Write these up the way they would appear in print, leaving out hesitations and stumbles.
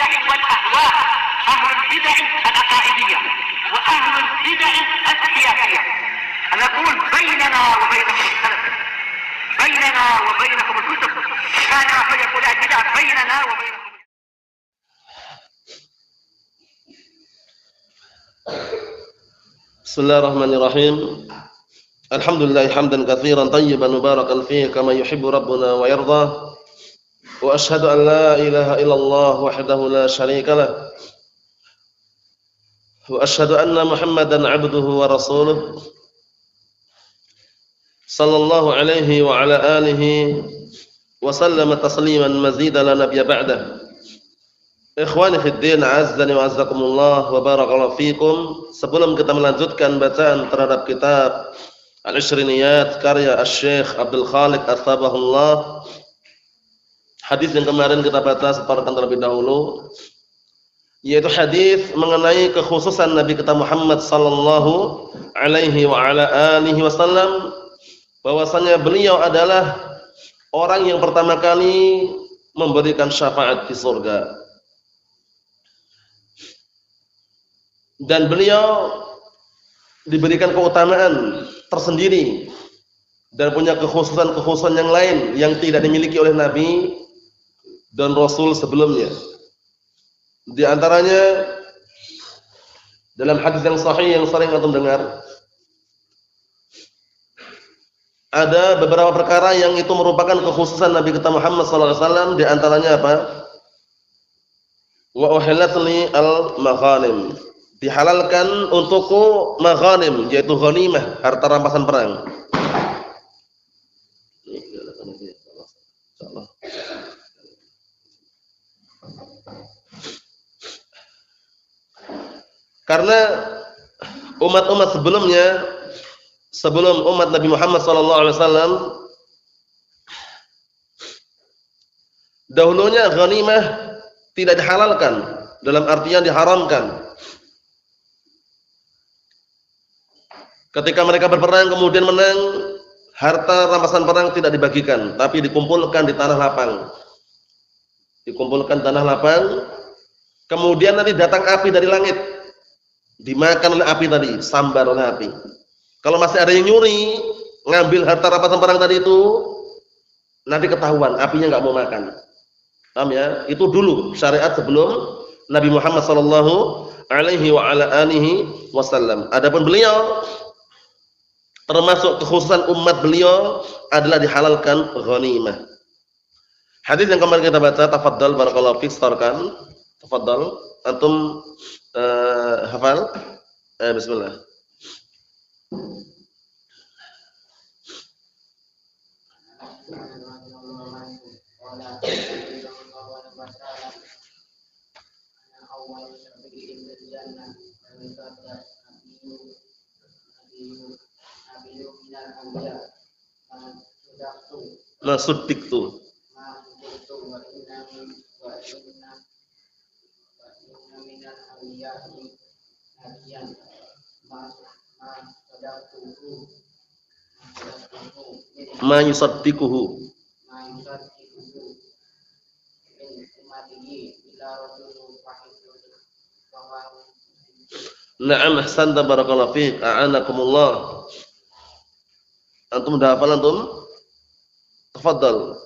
البدع والأهواء، أهل البدع العقائدية وأهل البدع السياسية. نقول بيننا وبينكم السلف، بيننا وبينكم الكتب، كان فيقول البدع بيننا وبينكم. بسم الله الرحمن الرحيم. الحمد لله حمدا كثيرا طيبا مباركا فيه كما يحب ربنا ويرضى. وأشهد أن لا إله إلا الله وحده لا شريك له. وأشهد أن محمدا عبده ورسوله صلى الله عليه وعلى آله وسلم تسليما مزيدا لا نبي بعده. Ikhwani fid din, azzani wa azzakumullah wa barakallahu fikum. Sebelum kita melanjutkan bacaan terhadap kitab Al-Ishriniyat karya Asy-Syaikh Abdul Khaliq Ats-Tabahullah, hadis yang kemarin kita baca separuhkan terlebih dahulu, yaitu hadis mengenai kekhususan Nabi kita Muhammad sallallahu alaihi wa ala alihi wasallam, bahwasanya beliau adalah orang yang pertama kali memberikan syafaat di surga. Dan beliau diberikan keutamaan tersendiri dan punya kekhususan-kekhususan yang lain yang tidak dimiliki oleh Nabi dan Rasul sebelumnya. Di antaranya dalam hadis yang sahih yang sering antum dengar, ada beberapa perkara yang itu merupakan kekhususan Nabi kita Muhammad sallallahu alaihi wasallam. Di antaranya apa? Wa uhillat li al-maghanim, dihalalkan untukku maghanim, yaitu ghanimah, harta rampasan perang. Karena umat-umat sebelumnya, sebelum umat Nabi Muhammad SAW, dahulunya ghanimah tidak dihalalkan, dalam artian diharamkan. Ketika mereka berperang kemudian menang, harta rampasan perang tidak dibagikan, tapi dikumpulkan di tanah lapang. Dikumpulkan tanah lapang, kemudian nanti datang api dari langit, dimakan oleh api tadi, sambar oleh api. Kalau masih ada yang nyuri, ngambil harta rampasan perang tadi itu, nanti ketahuan, apinya nggak mau makan. Paham ya? Itu dulu syariat sebelum Nabi Muhammad sallallahu alaihi wa ala alihi wasallam. Adapun beliau, termasuk kekhususan umat beliau adalah dihalalkan ghanimah. Hadis yang kemarin kita baca, tafadhal barakallahu fiik, setorkan. Tafadhal, antum hafal? Bismillah. Masuddik tu. Ma yusaddiquhu. Na'am, ahsanta barakallahu fiik, a'anakumullah. Antum dah hafal antum? Tafadhal.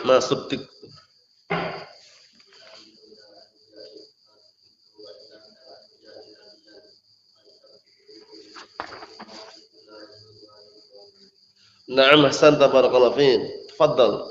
Masuddik. Na'am, ahsanta barakallahu fiik. Tafadhal.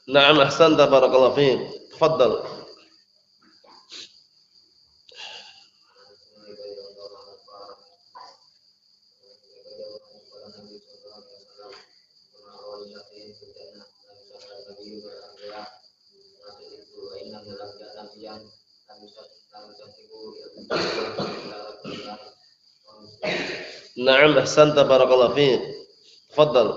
Na'am, ahsanta barakallahu fiik. Tafadhal. Na'am ahsanta barakallahu fiik. Tafadhal.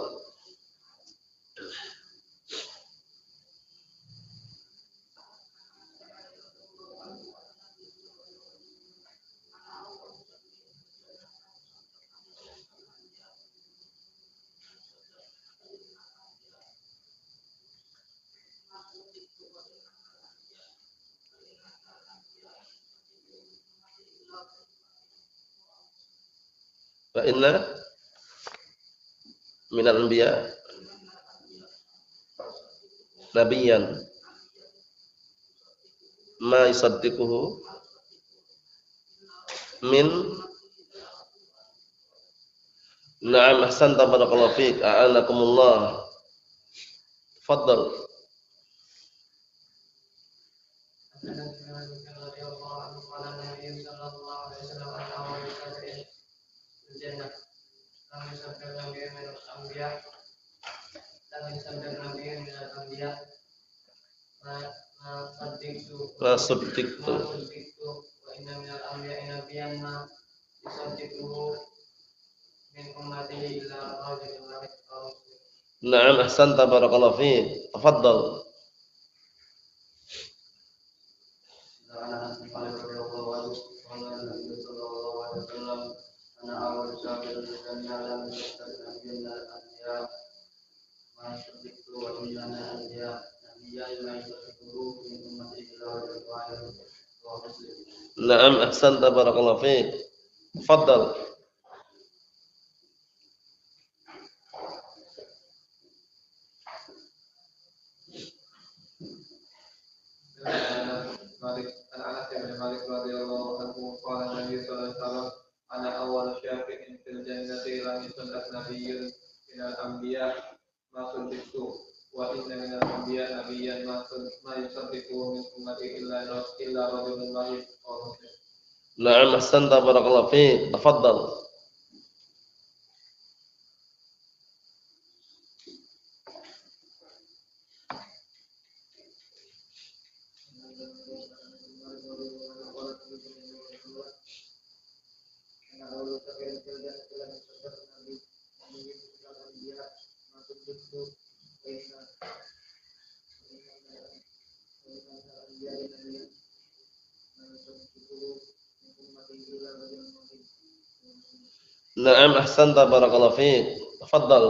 Fa inna minal anbiya nabiyyan ma yusaddiquhu min. Na'am ahsanta barakallahu fiik. A'anakumullah. Tafadhal. Rasultiktu. Na'am ahsanta barakallahu fiik. Tafadhal. Na'am ahsanta barakallahu fiik. Tafadhal. Malik Anas bin Malik radhiyallahu anhu qala Nabi sallallahu alaihi wasallam ana awwal syafi'in fil jannati lam yusaddaq nabiyyun minal anbiya ma suddiqtu wa inna minal anbiya nabiyyan ma yusaddiqu min ummati illa rajulun wahid. Na'am ahsanta barakallahu fiik. Tafadhal. Na'am ahsanta barakallahu fiik. Tafadhal.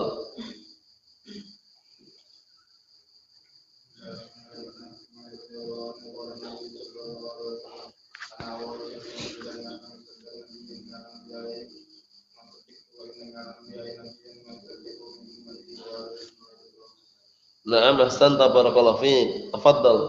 Na'am ahsanta barakallahu fiik. Tafadhal.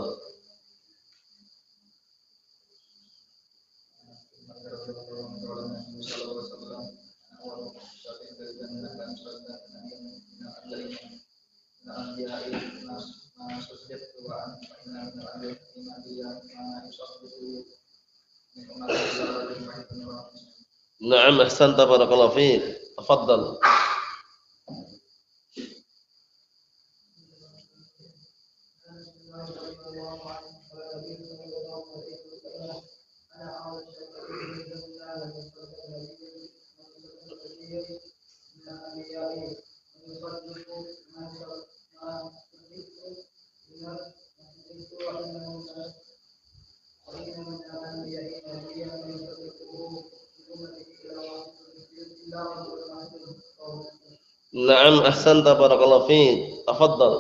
Na'am ahsanta barakallahu fiik. Tafadhal. Na'am ahsanta barakallahu fiik. Tafadhal.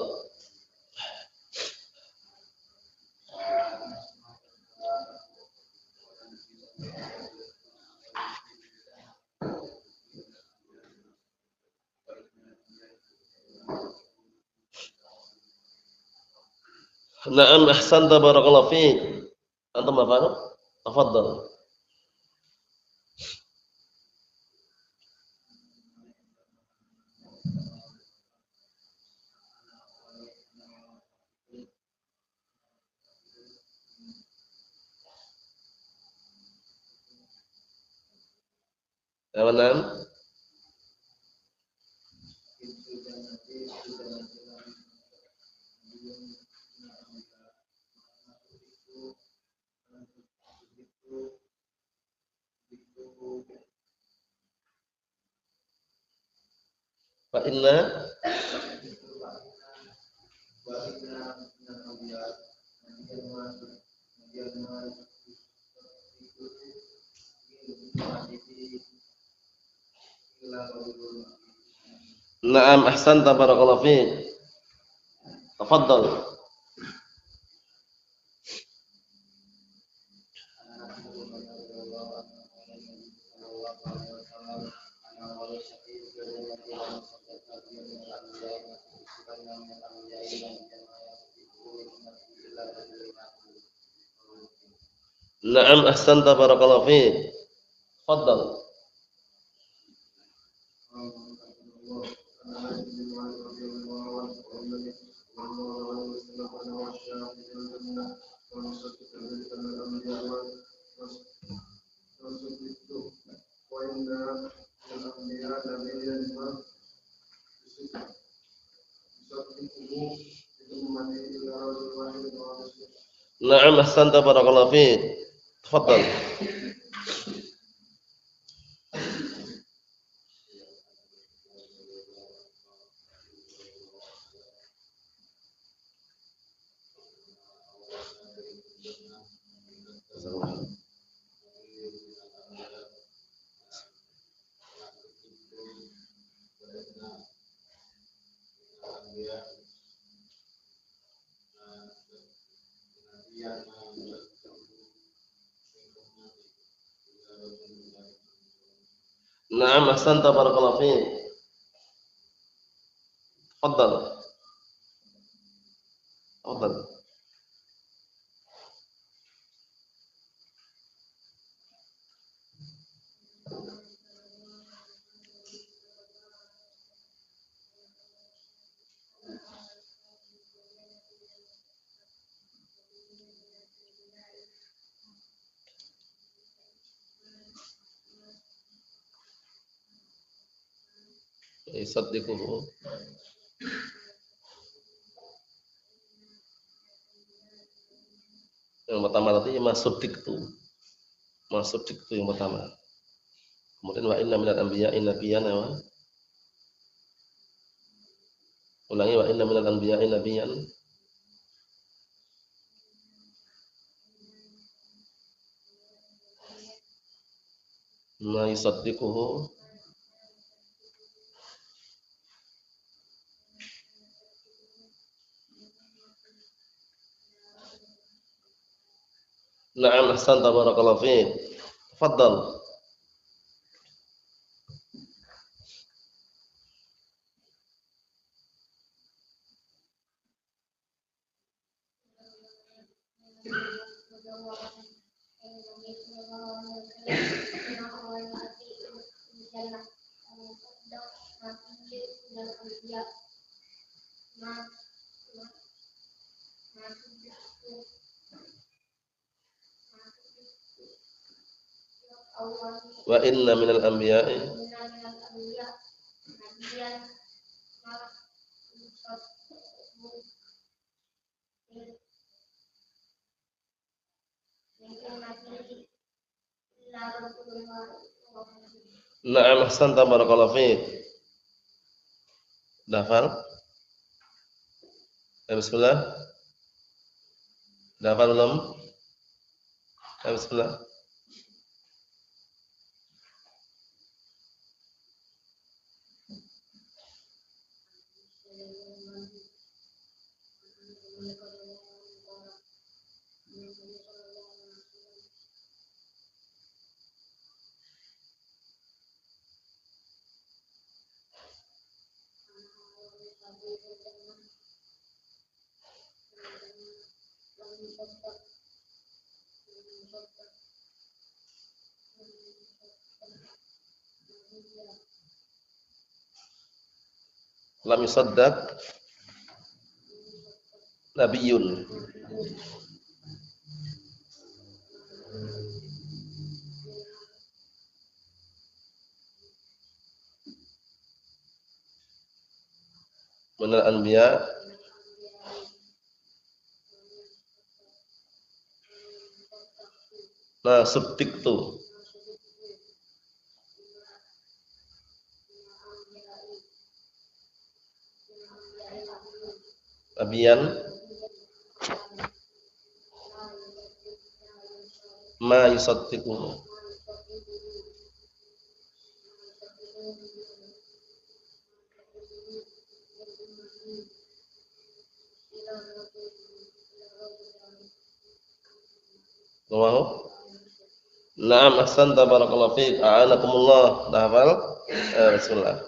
Na'am ahsanta barakallahu fiik. Antum apa? Tafadhal. Na'am. Fa inna Na'am ahsanta barakallahu fiik. Tafadhal. Na'am ahsanta barakallahu fiik. Tafadhal. Na'am ahsanta barakallahu fiik. Tafadhal. Na'am ahsanta barakallahu fiik. Tafadhal. Tafadhal. Yusaddiquhu. Yang pertama tadi masuk diktu yang pertama. Kemudian wa inna minal anbiya'i nabiyyan wa ulangi wa inna minal anbiya'i nabiyyan ma yusaddiquhu. Na'am ahsanta barakallahu fiik. Tafadhal. Wa inna minal anbiya'i Na'am ahsanta barakallahu fiik. Dafal? Bismillah. Dafal belum? Bismillah. Lam yusaddaq nabiyyun. Minal anbiya ma subtiktu. Nabiyan ma yusaddiqu. Wow. Naam, ahsanta, barakallahu fiik. A'anakumullah. Dah hafal? Bismillah.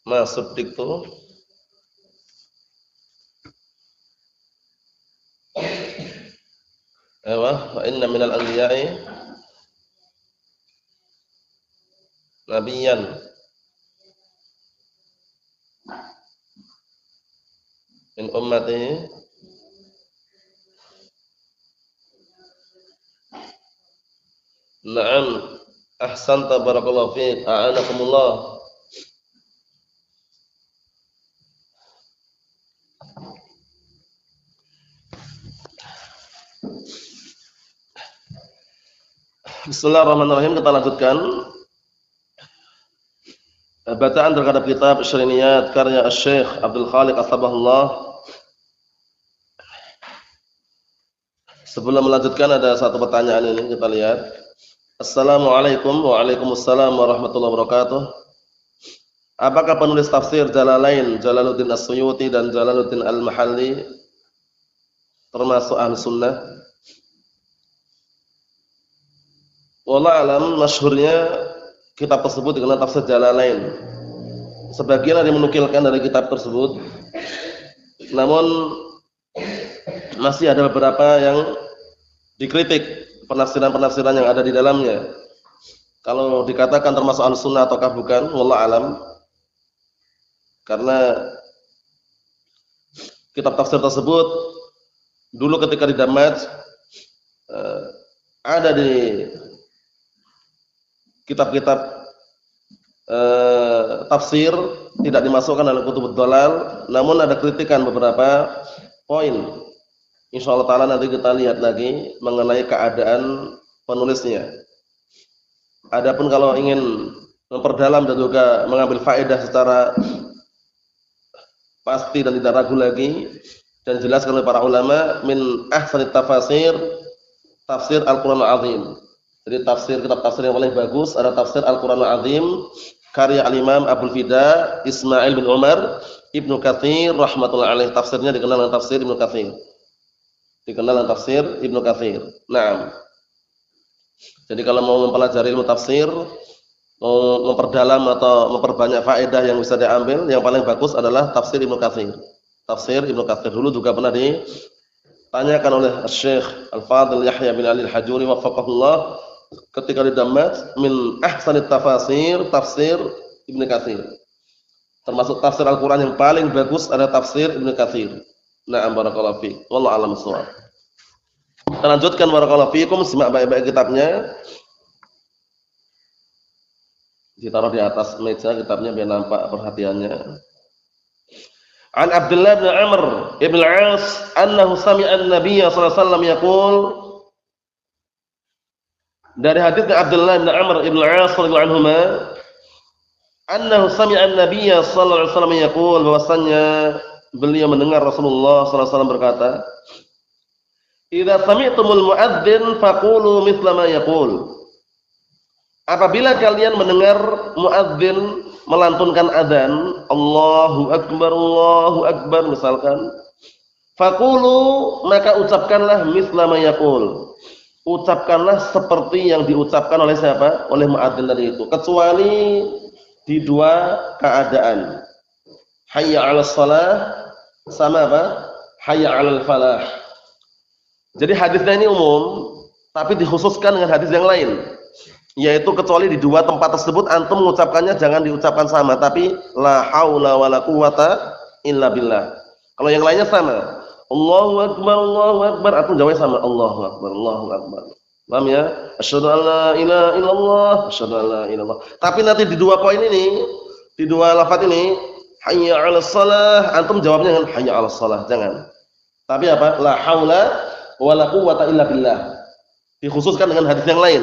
Ma suddiqtu. Ewa, wa inna minal anbiya'i nabiyyan. Min ummati na'am, ahsanta, barakallahu fiik. A'anakumullah. Bismillahirrahmanirrahim. Kita lanjutkan bacaan terhadap kitab Syriniyat karya Syekh Abdul Khaliq As-Sabahullah. Sebelum melanjutkan ada satu pertanyaan ini kita lihat. Assalamualaikum. Waalaikumsalam warahmatullahi wabarakatuh. Apakah penulis tafsir Jalalain, Jalaluddin As-Suyuti dan Jalaluddin Al-Mahalli termasuk ahli sunnah? Wallahu alam, masyhurnya kitab tersebut dikenal tafsir Jalalain. Sebagian ada yang menukilkan dari kitab tersebut. Namun masih ada beberapa yang dikritik penafsiran-penafsiran yang ada di dalamnya. Kalau dikatakan termasuk ahli sunnah ataukah bukan, wallahu alam. Karena kitab tafsir tersebut dulu ketika di Damaj ada di kitab-kitab tafsir, tidak dimasukkan dalam kutubud dhalal, namun ada kritikan beberapa poin. Insyaallah taala nanti kita lihat lagi mengenai keadaan penulisnya. Adapun kalau ingin memperdalam dan juga mengambil faedah secara pasti dan tidak ragu lagi dan dijelaskan oleh para ulama, min ahsanit tafasir tafsir Al-Qur'an Al-Azim. Jadi kitab tafsir yang paling bagus ada tafsir Al-Qur'an Al-Azim karya Al-Imam Abdul Fida Ismail bin Umar Ibnu Katsir rahmatullahi alaih. Tafsirnya dikenal dengan tafsir Ibnu Katsir. Naam. Jadi kalau mau mempelajari ilmu tafsir, mau memperdalam atau memperbanyak faedah yang bisa diambil, yang paling bagus adalah tafsir Ibnu Katsir. Tafsir Ibnu Katsir dulu juga pernah ditanyakan oleh Syekh Al-Fadil Yahya bin Ali Al-Hajuri wafaqahullah ketika di Damaj, min ahsanit tafasir tafsir Ibnu Katsir. Termasuk tafsir Al-Qur'an yang paling bagus adalah tafsir Ibnu Katsir. Na'am, barakallahu fiik. Wallahu a'lam bissawab. Kita lanjutkan, barakallahu fiikum, simak baik-baik kitabnya. Ditaruh di atas meja kitabnya biar nampak perhatiannya. An Abdullah bin Amr ibn al-As annahu sami'a an-nabiy sallallahu alaihi wasallam yaqul. Dari hadis Abdullah bin Amr ibn al-As radhiyallahu anhuma annahu sami'a an-nabiy sallallahu alaihi wasallam yaqul, bahwasanya beliau mendengar Rasulullah sallallahu alaihi wasallam berkata, "Idza sami'tumul muadzin faqulu mithla ma yaqul." Apabila kalian mendengar muadzin melantunkan adzan, Allahu akbar misalkan, faqulu, maka ucapkanlah mithla ma yaqul. Ucapkanlah seperti yang diucapkan oleh siapa? Oleh muadzin tadi itu, kecuali di dua keadaan. Hayya 'alas shalah sama apa? Hayya 'alal falah. Jadi hadisnya ini umum, tapi dikhususkan dengan hadis yang lain. Yaitu kecuali di dua tempat tersebut antum mengucapkannya jangan diucapkan sama, tapi la haula wala quwata illa billah. Kalau yang lainnya sama. Allahu akbar, antum jawabnya sama. Allahu akbar, Allahu akbar. Paham ya? Asyhadu an la ilaha illallah, asyhadu an la ilaha illallah. Tapi nanti di dua poin ini, di dua lafaz ini, hayya 'alas shalah, antum jawabnya dengan hayya 'alas shalah, jangan. Tapi apa? La haula wala quwwata illa billah. Dikhususkan dengan hadis yang lain.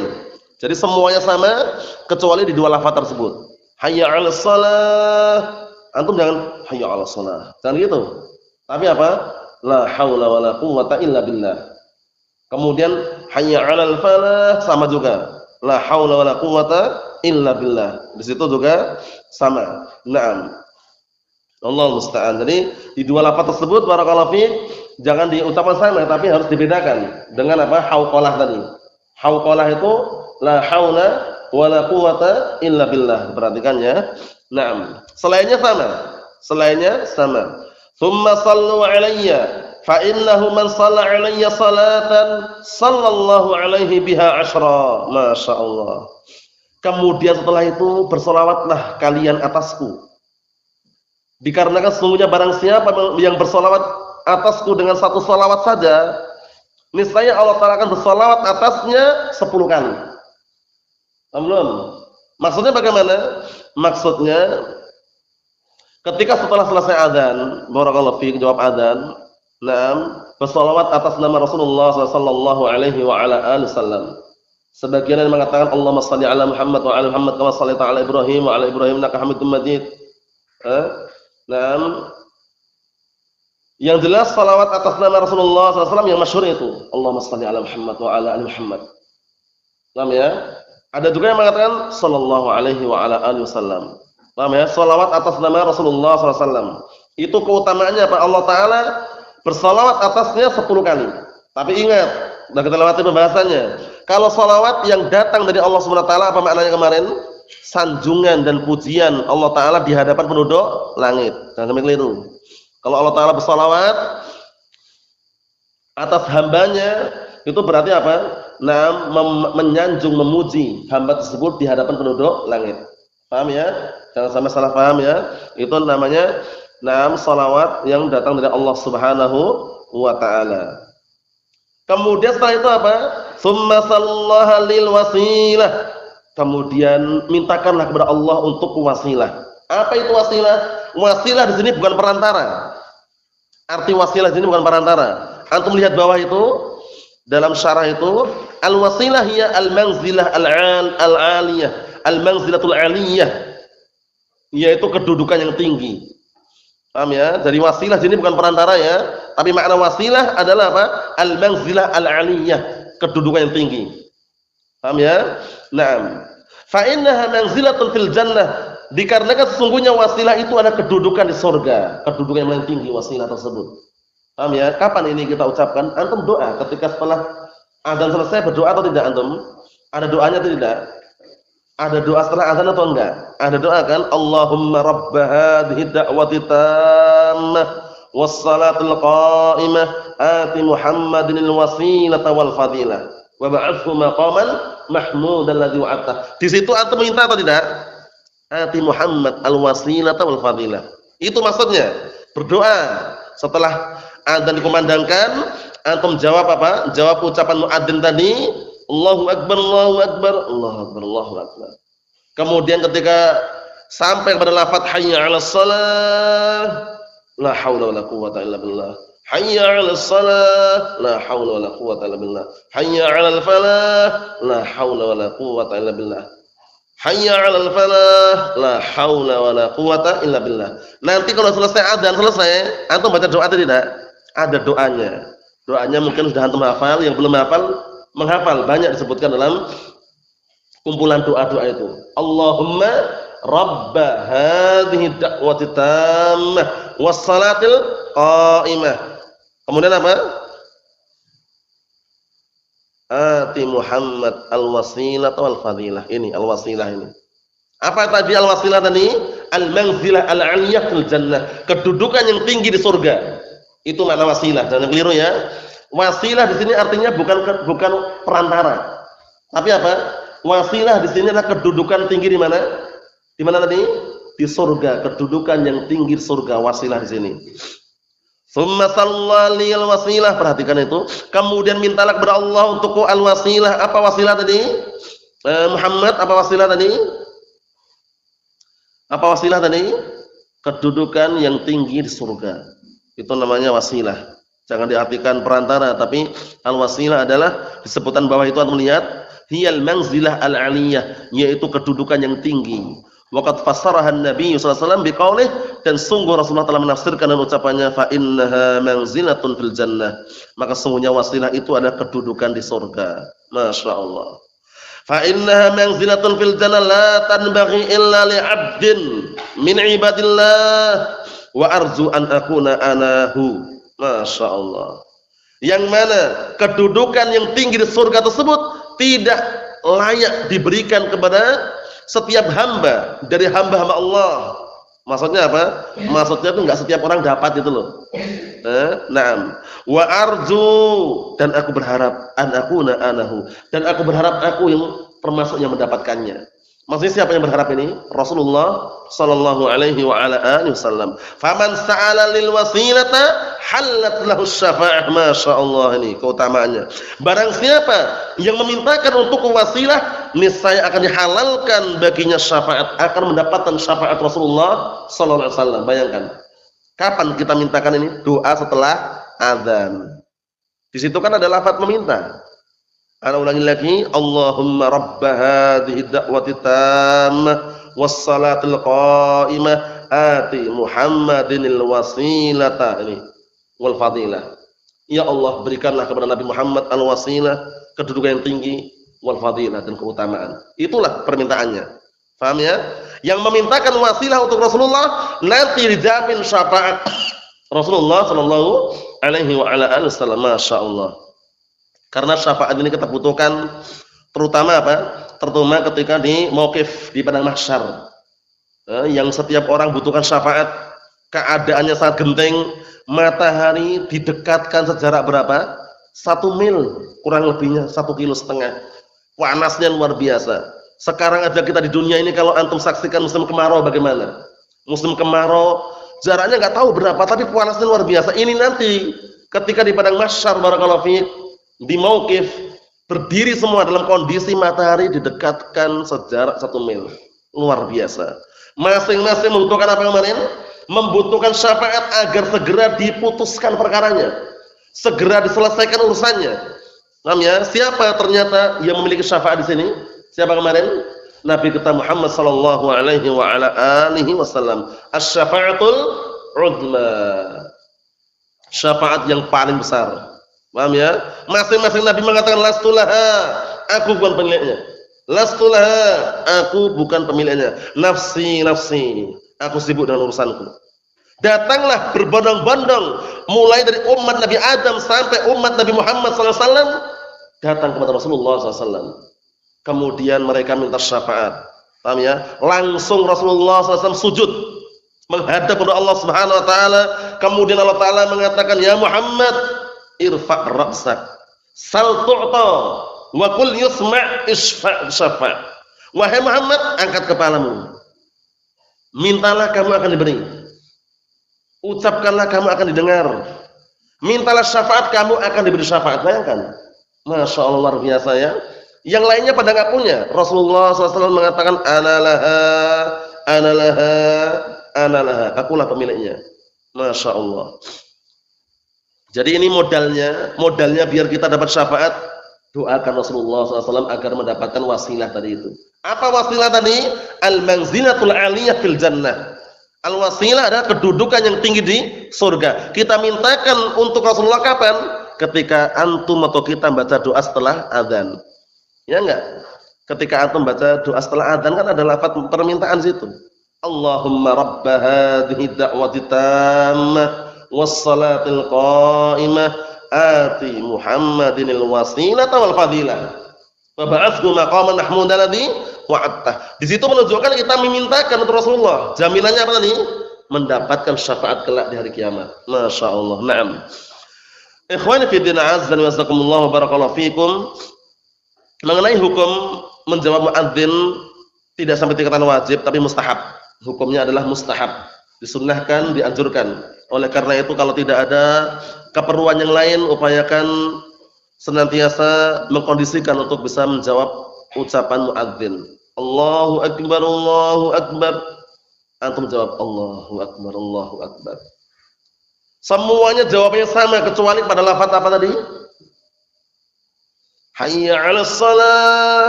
Jadi semuanya sama kecuali di dua lafaz tersebut. Hayya 'alas shalah, antum jangan hayya 'alas shalah. Jangan gitu. Tapi apa? La haula wala quwwata illa billah. Kemudian hayya 'alal falah sama juga. La haula wala quwwata illa billah. Di situ juga sama. Naam. Allahu musta'an. Jadi di dua lafaz tersebut barakallahu fiik jangan diucapkan sama tapi harus dibedakan dengan apa? Hauqalah tadi. Hauqalah itu la haula wala quwwata illa billah. Perhatikan ya. Naam. Selainnya sama. Selainnya sama. Tsumma shallu 'alayya fa innahu man shalla 'alayya salatan sallallahu 'alaihi biha 'ashra. Masyaallah. Kemudian setelah itu bersolawatlah kalian atasku. Dikarenakan sesungguhnya barang siapa yang bersolawat atasku dengan satu solawat saja, niscaya Allah Ta'ala akan bersolawat atasnya 10 kali. Belum? Maksudnya bagaimana? Maksudnya ketika setelah selesai adzan, barakallahu fiik, jawab adzan, bersolawat atas nama Rasulullah sallallahu alaihi wa ala alihi wasallam. Sebagian yang mengatakan Allahumma shalli ala Muhammad wa ala Muhammad kama shallaita ala Ibrahim wa ala Ibrahim innaka Hamidum Majid. Yang jelas salawat atas nama Rasulullah SAW yang masyhur itu Allahumma shalli ala Muhammad wa ala ali Muhammad. Paham ya? Ada juga yang mengatakan sallallahu alaihi wa ala alihi wasallam. Paham ya? Salawat atas nama Rasulullah SAW. Itu keutamaannya apa? Allah Ta'ala bersalawat atasnya 10 kali. Tapi ingat, sudah kita lewati pembahasannya. Kalau salawat yang datang dari Allah SWT apa maknanya kemarin? Sanjungan dan pujian Allah Ta'ala di hadapan penduduk langit. Jangan sampai keliru. Kalau Allah Ta'ala bersalawat atas hambanya, itu berarti apa? Menyanjung, memuji hamba tersebut di hadapan penduduk langit. Paham ya? Jangan sampai salah paham ya. Itu namanya salawat yang datang dari Allah Subhanahu wa Ta'ala. Kemudian setelah itu apa? Tsumma sallallaha lil wasilah. Kemudian mintakanlah kepada Allah untuk wasilah. Apa itu wasilah? Wasilah di sini bukan perantara. Arti wasilah di sini bukan perantara. Antum lihat bawah itu dalam syarah itu al-wasilah hiya al-manzilah al-aliyah, al-manzilatul aliyah, yaitu kedudukan yang tinggi. Paham ya? Jadi wasilah di sini bukan perantara ya, tapi makna wasilah adalah apa? Al-manzilah al-aliyah, kedudukan yang tinggi. Paham ya? Naam. Fa innaha manzilatun fil jannah. Dikarenakan sesungguhnya wasilah itu ada kedudukan di surga, kedudukan yang paling tinggi wasilah tersebut. Paham ya? Kapan ini kita ucapkan? Antum doa ketika setelah azan selesai berdoa atau tidak antum? Ada doanya atau tidak? Ada doa setelah azan atau enggak? Ada doa kan? Allahumma rabb hadhihi da'wati tammah was-salatul qa'imah ati Muhammadinil wasilata wal fadilah wa ba'athu maqaman mahmudan alladzi wa'ata. Di situ antum minta atau tidak? Ati Muhammad al-wasilata wal fadilah. Itu maksudnya. Berdoa setelah adzan dikumandangkan, antum jawab apa? Jawab ucapan muadzin tadi, Allahu akbar, Allahu akbar, Allahu akbar, Allahu akbar. Kemudian ketika sampai kepada lafaz hayya 'alas shalah, la haula wala quwwata illa billah. Hayya 'alas shalah, la haula wala quwwata illa billah. Hayya 'alal falah, la haula wala quwwata illa billah. Hayya 'alal falah, la haula wala quwwata illa billah. Nanti kalau selesai adzan selesai, antum baca doa atau tidak? Ada doanya. Doanya mungkin sudah antum hafal, yang belum hafal menghafal, banyak disebutkan dalam kumpulan doa-doa itu. Allahumma rabba hadhihi da'wati tammah was-salatil qa'imah. Kemudian apa? Ati Muhammad al-wasilah wal fadilah. Ini al-wasilah ini. Apa tadi al-wasilah tadi? Al-manzilah al-'aliyah fil jannah. Kedudukan yang tinggi di surga. Itu makna wasilah. Jangan keliru ya. Wasilah di sini artinya bukan perantara. Tapi apa? Wasilah di sini adalah kedudukan tinggi di mana? Di mana tadi? di surga, kedudukan yang tinggi di surga, wasilah di sini. Tsumma sallalil wasilah, perhatikan itu. Kemudian mintalah kepada Allah untukku al-wasilah. Apa wasilah tadi? Muhammad, apa wasilah tadi? Apa wasilah tadi? Kedudukan yang tinggi di surga. Itu namanya wasilah. Jangan diartikan perantara, tapi al-wasilah adalah di sebutan bawah itu antum lihat, hiyal manzilah al-aliyah, yaitu kedudukan yang tinggi. Waqad fassaraha an-nabiy sallallahu alaihi wasallam biqaulih, dan sungguh Rasulullah telah menafsirkan dengan ucapannya fa innaha manzilatun fil jannah, maka sungguhnya wasilah itu adalah kedudukan di surga. Masyaallah. Fa innaha manzilatun fil jannah la tanbaghi illa li 'abdin min ibadillah wa arju an akuna anahu. Masyaallah. Yang mana kedudukan yang tinggi di surga tersebut tidak layak diberikan kepada setiap hamba dari hamba-hamba Allah. Maksudnya apa? Maksudnya itu enggak setiap orang dapat itu loh. Naam. Wa arju, dan aku berharap an akuna anahu, dan aku berharap aku yang termasuk yang mendapatkannya. Maksudnya siapa yang berharap ini? Rasulullah sallallahu alaihi wa ala alihi wasallam. Faman sa'ala lil wasilata halat lahu syafa'ah. Masyaallah, ini keutamaannya. Barang siapa yang memintakan untuk wasilah, niscaya akan dihalalkan baginya syafaat, akan mendapatkan syafaat Rasulullah sallallahu alaihi wasallam. Bayangkan. Kapan kita mintakan ini? Doa setelah azan. Di situ kan ada lafaz meminta. Ana ulangi lagi, Allahumma rabba hadhihi da'wati tammah wassalatil qa'imah ati Muhammadinil wasilata ini wal fadilah. Ya Allah, berikanlah kepada Nabi Muhammad al-wasilah, kedudukan yang tinggi, wal fadilah, dan keutamaan. Itulah permintaannya. Paham ya? Yang memintakan wasilah untuk Rasulullah nanti dijamin syafaat Rasulullah sallallahu alaihi wa ala alihi wasallam. Masyaallah. Karena syafaat ini kita butuhkan terutama apa? Terutama ketika di mauqif, di padang mahsyar. Yang setiap orang butuhkan syafaat, keadaannya sangat genting, matahari didekatkan sejarak berapa? 1 mil, kurang lebihnya 1,5 kilo. Panasnya luar biasa. Sekarang aja kita di dunia ini kalau antum saksikan musim kemarau bagaimana? Musim kemarau jaraknya nggak tahu berapa, tapi panasnya luar biasa. Ini nanti ketika di padang mahsyar, barakallahu fiik, di mauqif, berdiri semua dalam kondisi matahari didekatkan sejarak 1 mil. Luar biasa. Masing-masing membutuhkan apa kemarin? Membutuhkan syafaat agar segera diputuskan perkaranya, segera diselesaikan urusannya. Paham ya? Siapa ternyata yang memiliki syafaat di sini? Siapa kemarin? Nabi kita Muhammad sallallahu alaihi wa ala alihi wasallam. Asy-syafa'atul 'uzma. Syafaat yang paling besar. Paham ya? Masing-masing Nabi mengatakan lastulaha, aku bukan pemiliknya. Lastulaha, aku bukan pemiliknya. Nafsi, nafsi, aku sibuk dengan urusanku. Datanglah berbondong-bondong mulai dari umat Nabi Adam sampai umat Nabi Muhammad SAW datang kepada Rasulullah SAW. Kemudian mereka minta syafaat. Paham ya? Langsung Rasulullah SAW sujud menghadap kepada Allah Subhanahu wa taala. Kemudian Allah taala mengatakan, "Ya Muhammad, irfa' ra'sak, sal tu'ta, wa qul yusma' isfa' syafa'." Wahai Muhammad, angkat kepalamu, mintalah kamu akan diberi, ucapkanlah kamu akan didengar, mintalah syafaat kamu akan diberi syafaat. Bayangkan, Masya Allah, luar biasa ya. Yang lainnya pada nggak punya. Rasulullah SAW mengatakan, analaha, analaha, analaha, akulah pemiliknya. Masya Allah. Jadi ini modalnya biar kita dapat syafaat, doakan Rasulullah SAW agar mendapatkan wasilah tadi itu. Apa wasilah tadi? Al-manzilatul aliyah fil jannah. Al-wasilah adalah kedudukan yang tinggi di surga. Kita mintakan untuk Rasulullah kapan? Ketika antum atau kita baca doa setelah adzan. Ya enggak? Ketika antum baca doa setelah adzan kan ada lafaz permintaan situ. Allahumma rabba hadhihi da'wati tammah wassalatil qa'imah ati Muhammadinil wasilata wal fadilah wa ba'athhu maqaman mahmudan alladhi wa'adtah. Di situ menunjukkan kita memintakan untuk Rasulullah. Jaminannya apa tadi? Mendapatkan syafaat kelak di hari kiamat. Masya Allah. Naam. Ikhwani fi din azza wa jazakumullah wa barakallahu fikum. Mengenai hukum menjawab muadzin tidak sampai tingkatan wajib tapi mustahab. hukumnya adalah mustahab, disunnahkan, dianjurkan. Oleh karena itu kalau tidak ada keperluan yang lain, upayakan senantiasa mengkondisikan untuk bisa menjawab ucapan muadzin. Allahu akbar, Allahu akbar. Antum jawab Allahu akbar, Allahu akbar. Semuanya jawabnya sama kecuali pada lafaz apa tadi? Hayya 'alas shalah.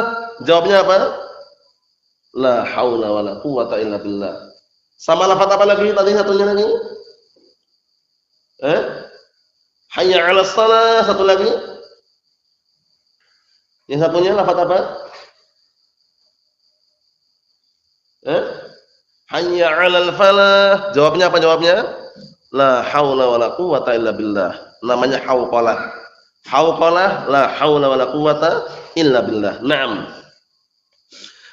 Jawabnya apa? La haula wala quwata illa billah. Sama lafaz apa lagi tadi satunya lagi? Hayya 'alas shalah, satu lagi. Yang satunya lafaz apa? Hayya 'alal falah. Jawabnya apa jawabnya? La haula wala quwata illa billah. Namanya hauqalah. Hauqalah la haula wala quwata illa billah. Naam.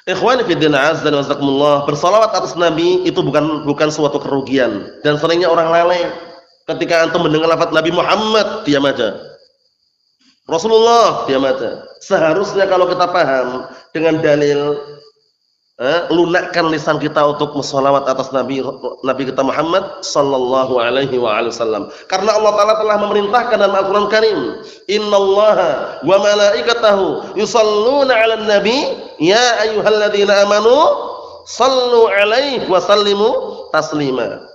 Ikhwani fi din azza wa jazakumullah, bersalawat atas Nabi itu bukan suatu kerugian dan seringnya orang lalai. Ketika antum mendengar lafaz Nabi Muhammad, diam aja. Rasulullah, diam aja. Seharusnya kalau kita paham dengan dalil, lunakkan lisan kita untuk bersalawat atas Nabi kita Muhammad sallallahu alaihi wasallam. Karena Allah Taala telah memerintahkan dalam Al-Qur'an Karim, "Innallaha wa malaikatahu yusholluna 'alan nabi, ya ayyuhalladzina amanu shallu 'alaihi wa sallimu taslima."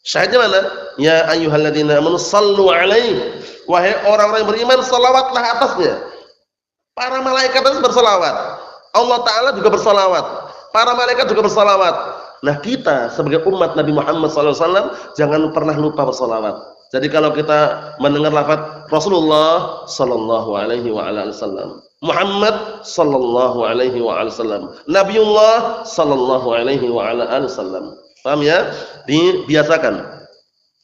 Syahidnya mana? Ya ayyuhalladzina amanu shallu 'alaihi. Wahai orang-orang yang beriman, salawatlah atasnya. Para malaikat itu bersalawat. Allah Ta'ala juga bersalawat, para malaikat juga bersalawat. Nah kita sebagai umat Nabi Muhammad SAW jangan pernah lupa bersalawat. Jadi kalau kita mendengar lafaz Rasulullah Sallallahu Alaihi Wasallam, Muhammad Sallallahu Alaihi Wasallam, Nabiullah Sallallahu Alaihi Wasallam, paham ya? Dibiasakan.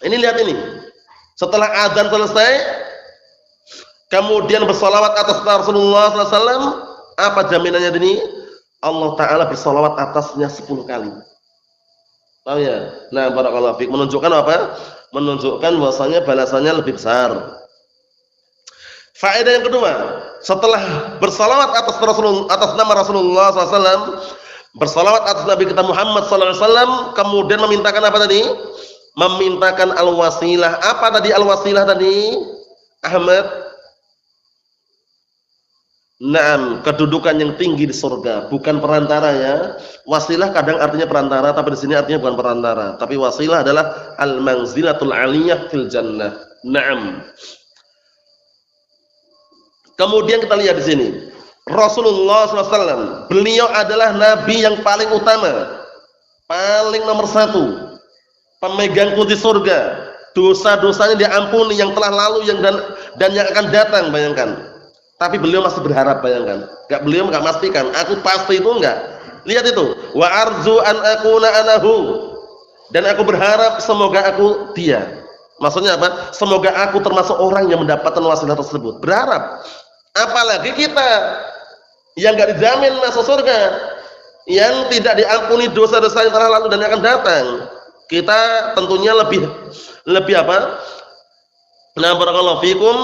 Ini lihat ini. Setelah azan selesai, kemudian bersalawat atas Rasulullah SAW. Apa jaminannya ini? Allah Ta'ala bersalawat atasnya 10 kali. Tahu ya? Nah, barakallahu fiik. Menunjukkan apa? Menunjukkan bahwasanya balasannya lebih besar. Faedah yang kedua, setelah bersalawat atas nama Rasulullah SAW, bersalawat atas Nabi kita Muhammad SAW, kemudian memintakan apa tadi? Memintakan al-wasilah. Apa tadi al-wasilah tadi? Ahmad? Naam, kedudukan yang tinggi di surga, bukan perantara ya. Wasilah kadang artinya perantara, tapi di sini artinya bukan perantara. Tapi wasilah adalah al-manzilatul 'aliyah fil jannah. Naam. Kemudian kita lihat di sini, Rasulullah SAW, beliau adalah nabi yang paling utama, paling nomor 1, pemegang kunci surga. Dosa-dosanya diampuni yang telah lalu dan yang akan datang, bayangkan. Tapi beliau masih berharap, bayangkan. Beliau enggak pastikan, aku pasti itu enggak. Lihat itu, wa arzu an akuna anahu. Dan aku berharap semoga aku dia. Maksudnya apa? Semoga aku termasuk orang yang mendapatkan wasilah tersebut. Berharap. Apalagi kita yang enggak dijamin masuk surga, yang tidak diampuni dosa-dosa yang telah lalu dan yang akan datang. Kita tentunya lebih apa? Nah, barakallahu fikum,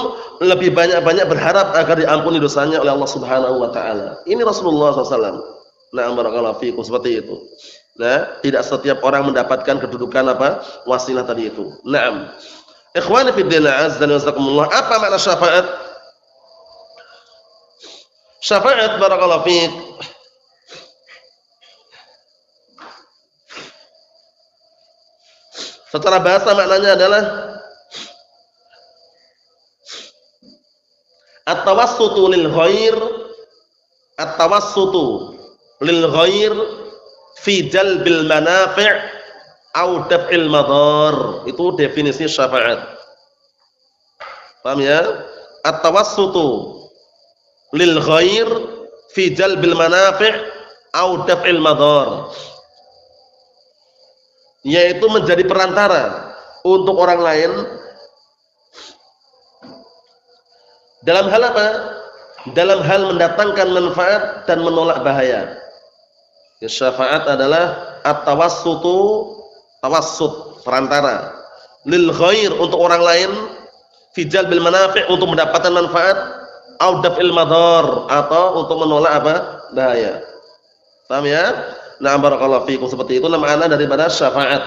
lebih banyak-banyak berharap agar diampuni dosanya oleh Allah Subhanahu wa taala. Ini Rasulullah SAW. Nah, barakallahu fikum, seperti itu. Nah, tidak setiap orang mendapatkan kedudukan apa? Wasilah tadi itu. Naam. Ikhwani fi din azza wa jazakumullah, apa makna syafaat? Syafaat, barakallahu fik, secara bahasa maknanya adalah at-tawassutu lil ghair, at-tawassutu lil ghair fi jalbil manafi' au daf'il madar. Itu definisi syafaat. Paham ya? At-tawassutu lil ghair fi jalbil manafi' au daf'il madar, yaitu menjadi perantara untuk orang lain dalam hal apa? Dalam hal mendatangkan manfaat dan menolak bahaya. Syafaat adalah at-tawassutu, tawassut, perantara, lil ghair, untuk orang lain, fi jalbil manafi', untuk mendapatkan manfaat, au daf'il madar, atau untuk menolak apa? Bahaya. Paham ya? Nah, barakallahu fikum, seperti itu makna daripada syafaat.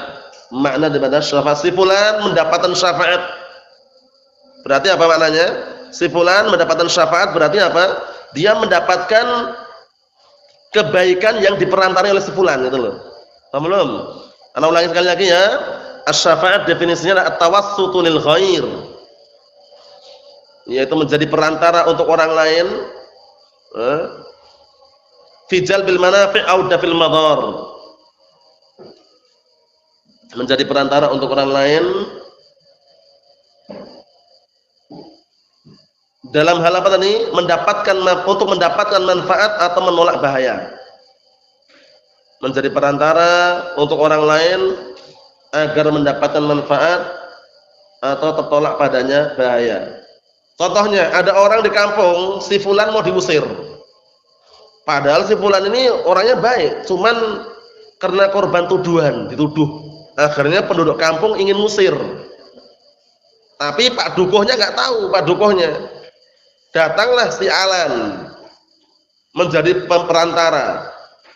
Makna daripada syafaat, si fulan mendapatkan syafaat. Berarti apa maknanya? Si fulan mendapatkan syafaat berarti apa? Dia mendapatkan kebaikan yang diperantarai oleh si fulan, gitu loh. Paham belum? Ana ulangi sekali lagi ya. Asy-syafa'at definisinya adalah at-tawassutu lil ghair. Yaitu menjadi perantara untuk orang lain fi jalbil manafi' aw dafil madar. Menjadi perantara untuk orang lain dalam hal apa tadi? Untuk mendapatkan manfaat atau menolak bahaya. Menjadi perantara untuk orang lain agar mendapatkan manfaat atau tertolak padanya bahaya. Contohnya, ada orang di kampung, si fulan mau diusir. Padahal si fulan ini orangnya baik, cuman karena korban tuduhan, dituduh. Akhirnya penduduk kampung ingin musir. Tapi Pak Dukuhnya nggak tahu, Pak Dukuhnya. Datanglah si Alan menjadi perantara.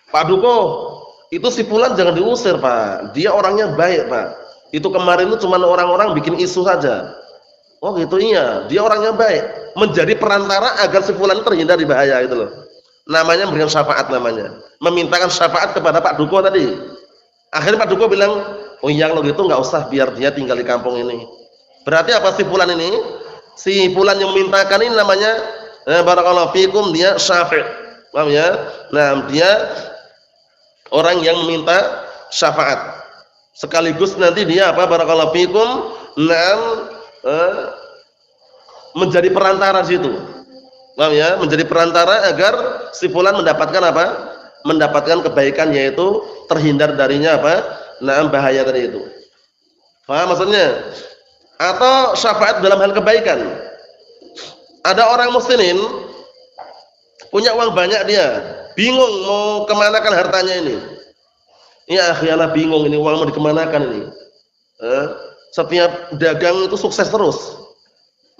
Pak Dukuh, itu si fulan jangan diusir, Pak. Dia orangnya baik, Pak. Itu kemarin itu cuma orang-orang bikin isu saja. Oh gitu, iya. Dia orangnya baik. Menjadi perantara agar si fulan terhindar dari bahaya, itu loh. Namanya memberikan syafaat namanya. Memintakan syafaat kepada Pak Dukuh tadi. Akhirnya Pak Dukuh bilang, oh iya kalau gitu nggak usah, biar dia tinggal di kampung ini. Berarti apa si fulan ini? Si fulan yang memintakan ini namanya barakallahu fikum, dia syafi'. Paham ya? Nah, dia orang yang meminta syafaat. Sekaligus nanti dia apa? Barakallahu fikum, menjadi perantara di situ. Paham ya? Menjadi perantara agar si fulan mendapatkan apa? Mendapatkan kebaikan, yaitu terhindar darinya apa? Bahaya tadi itu. Paham maksudnya? Atau syafaat dalam hal kebaikan. Ada orang muslimin punya uang banyak, dia bingung mau kemanakan hartanya ini. Ya akhirnya bingung, ini uang mau dikemanakan ini. Setiap dagang itu sukses terus.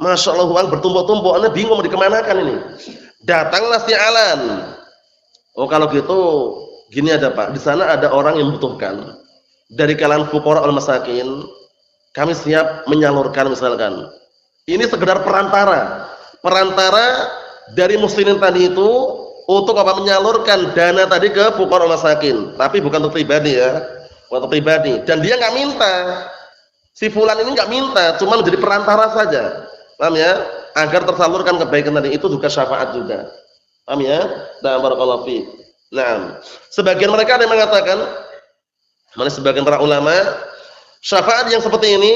Masya Allah, uang bertumpuk-tumpuk, anda bingung mau dikemanakan ini. Datanglah si Alan. Oh kalau gitu gini ada Pak, di sana ada orang yang membutuhkan. Dari kalangan fuqara wal masakin, kami siap menyalurkan misalkan. Ini sekedar perantara dari muslimin tadi itu untuk apa? Menyalurkan dana tadi ke fuqara wal masakin, tapi bukan untuk pribadi ya, bukan untuk pribadi. Dan dia nggak minta, si fulan ini nggak minta, cuma menjadi perantara saja, paham ya? Agar tersalurkan kebaikan tadi, itu juga syafaat juga, paham ya? Nah, barakallahu fiik. Nah, sebagian mereka ada yang mengatakan, sebagian para ulama, syafaat yang seperti ini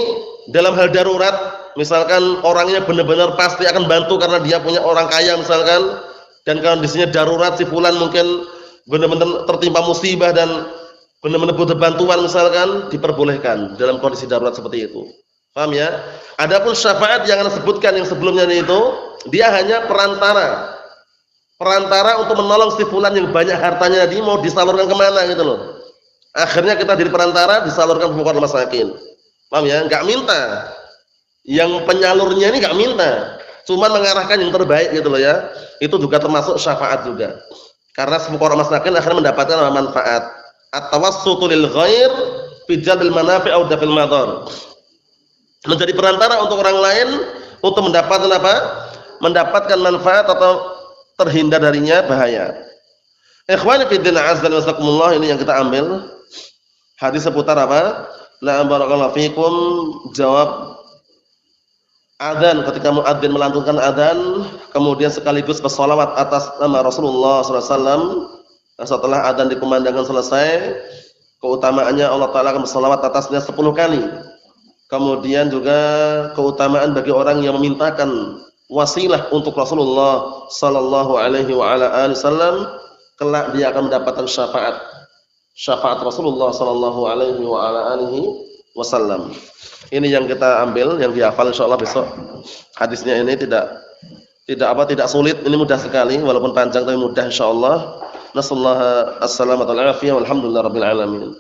dalam hal darurat, misalkan orangnya benar-benar pasti akan bantu karena dia punya orang kaya misalkan, dan kondisinya darurat, si fulan mungkin benar-benar tertimpa musibah dan benar-benar butuh bantuan misalkan, diperbolehkan dalam kondisi darurat seperti itu. Paham ya? Adapun syafaat yang Anda sebutkan yang sebelumnya itu, dia hanya perantara untuk menolong si fulan yang banyak hartanya tadi, mau disalurkan kemana gitu loh. Akhirnya kita jadi perantara, disalurkan ke fuqara masakin. Paham ya? Enggak minta. Yang penyalurnya ini enggak minta, cuma mengarahkan yang terbaik gitu loh ya. Itu juga termasuk syafaat juga. Karena fuqara masakin akhirnya mendapatkan manfaat. At-tawassutu lil ghair fi jalbil manafi' aw dafil madar. Menjadi perantara untuk orang lain untuk mendapatkan apa? Mendapatkan manfaat atau terhindar darinya bahaya. Ikhwani fi din azza wa jalla, ini yang kita ambil. Hadis seputar apa? La barakallahu fikum, jawab adzan ketika muadzin melantunkan adzan, kemudian sekaligus bersolawat atas nama Rasulullah SAW. Setelah adzan dikumandangkan selesai, keutamaannya Allah Taala akan bersolawat atasnya 10 kali. Kemudian juga keutamaan bagi orang yang memintakan wasilah untuk Rasulullah sallallahu alaihi wa ala alihi wasallam, kelak dia akan mendapatkan syafaat Rasulullah sallallahu alaihi wa ala alihi wasallam. Ini yang kita ambil, yang dihafal insyaallah besok. Hadisnya ini tidak sulit, ini mudah sekali walaupun panjang tapi mudah insyaallah. Nasallahu as-salamata wal afiyah walhamdulillahirabbil alamin.